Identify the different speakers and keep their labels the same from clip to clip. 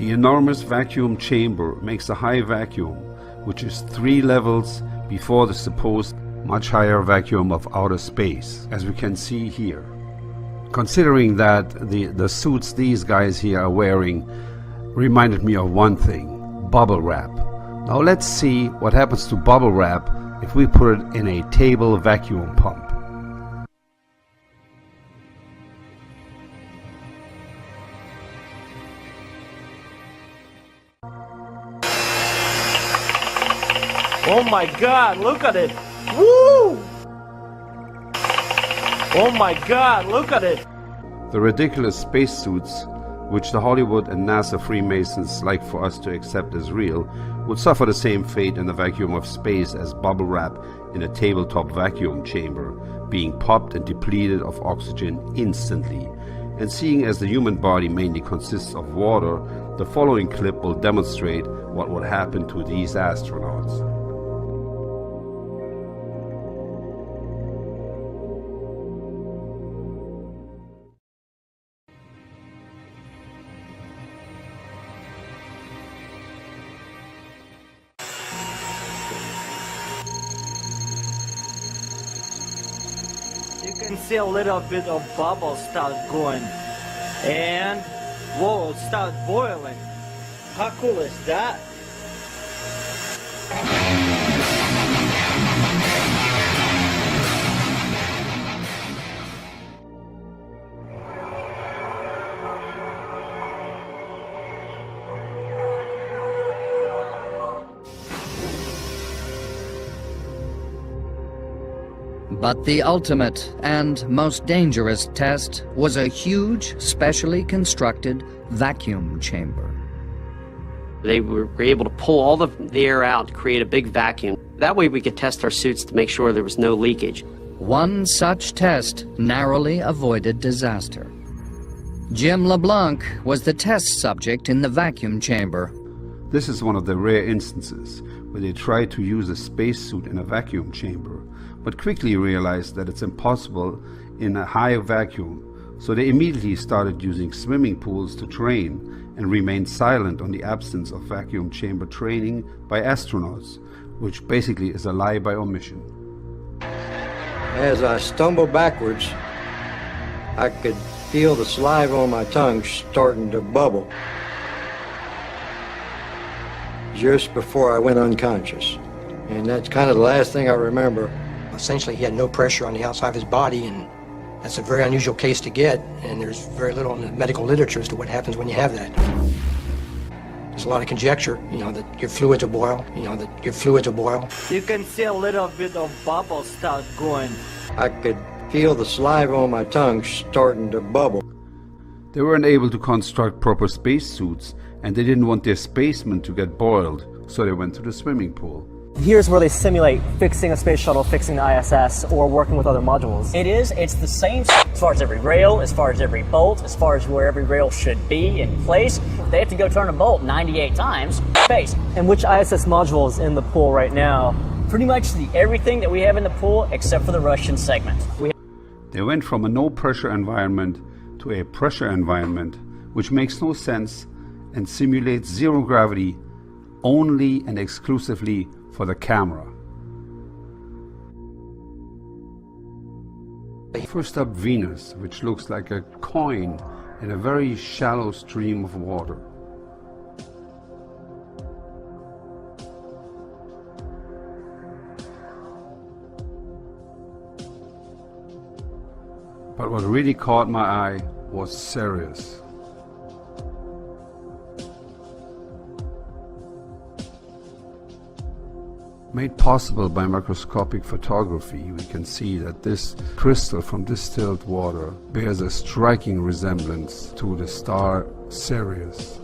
Speaker 1: The enormous vacuum chamber makes a high vacuum, which is 3 levels before the supposed much higher vacuum of outer space, as we can see here. Considering that the suits these guys here are wearing reminded me of one thing: bubble wrap. Now let's see what happens to bubble wrap if we put it in a table vacuum pump.
Speaker 2: Oh my God, look at it! Woo! Oh my God, look at it!
Speaker 1: The ridiculous spacesuits, which the Hollywood and NASA Freemasons like for us to accept as real, would suffer the same fate in the vacuum of space as bubble wrap in a tabletop vacuum chamber, being popped and depleted of oxygen instantly. And seeing as the human body mainly consists of water, the following clip will demonstrate what would happen to these astronauts.
Speaker 2: You can see a little bit of bubbles start going, and whoa, start boiling. How cool is that?
Speaker 3: But the ultimate and most dangerous test was a huge, specially constructed vacuum chamber.
Speaker 4: They were able to pull all the air out to create a big vacuum. That way we could test our suits to make sure there was no leakage.
Speaker 3: One such test narrowly avoided disaster. Jim LeBlanc was the test subject in the vacuum chamber.
Speaker 1: This is one of the rare instances where they tried to use a spacesuit in a vacuum chamber, but quickly realized that it's impossible in a high vacuum, so they immediately started using swimming pools to train and remained silent on the absence of vacuum chamber training by astronauts, which basically is a lie by omission.
Speaker 5: As I stumbled backwards, I could feel the saliva on my tongue starting to bubble just before I went unconscious. And that's kind of the last thing I remember.
Speaker 6: Essentially, he had no pressure on the outside of his body, and that's a very unusual case to get, and there's very little in the medical literature as to what happens when you have that. There's a lot of conjecture, that your fluids will boil,
Speaker 2: You can see a little bit of bubbles start going.
Speaker 5: I could feel the saliva on my tongue starting to bubble.
Speaker 1: They weren't able to construct proper spacesuits, and they didn't want their spacemen to get boiled, so they went to the swimming pool.
Speaker 7: Here's where they simulate fixing a space shuttle, fixing the ISS, or working with other modules.
Speaker 8: It's the same as far as every rail, as far as every bolt, as far as where every rail should be in place. They have to go turn a bolt 98 times. Space.
Speaker 7: And which ISS module is in the pool right now?
Speaker 8: Pretty much everything that we have in the pool except for the Russian segment.
Speaker 1: They went from a no-pressure environment to a pressure environment, which makes no sense and simulates zero gravity only and exclusively for the camera. First up, Venus, which looks like a coin in a very shallow stream of water. But what really caught my eye was Sirius. Made possible by microscopic photography, we can see that this crystal from distilled water bears a striking resemblance to the star Sirius.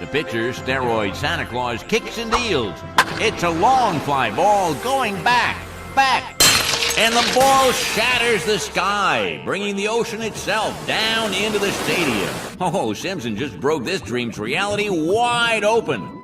Speaker 9: The pitcher, steroid Santa Claus, kicks and deals. It's a long fly ball going back, and the ball shatters the sky, bringing the ocean itself down into the stadium. Oh, Simpson just broke this dream's reality wide open.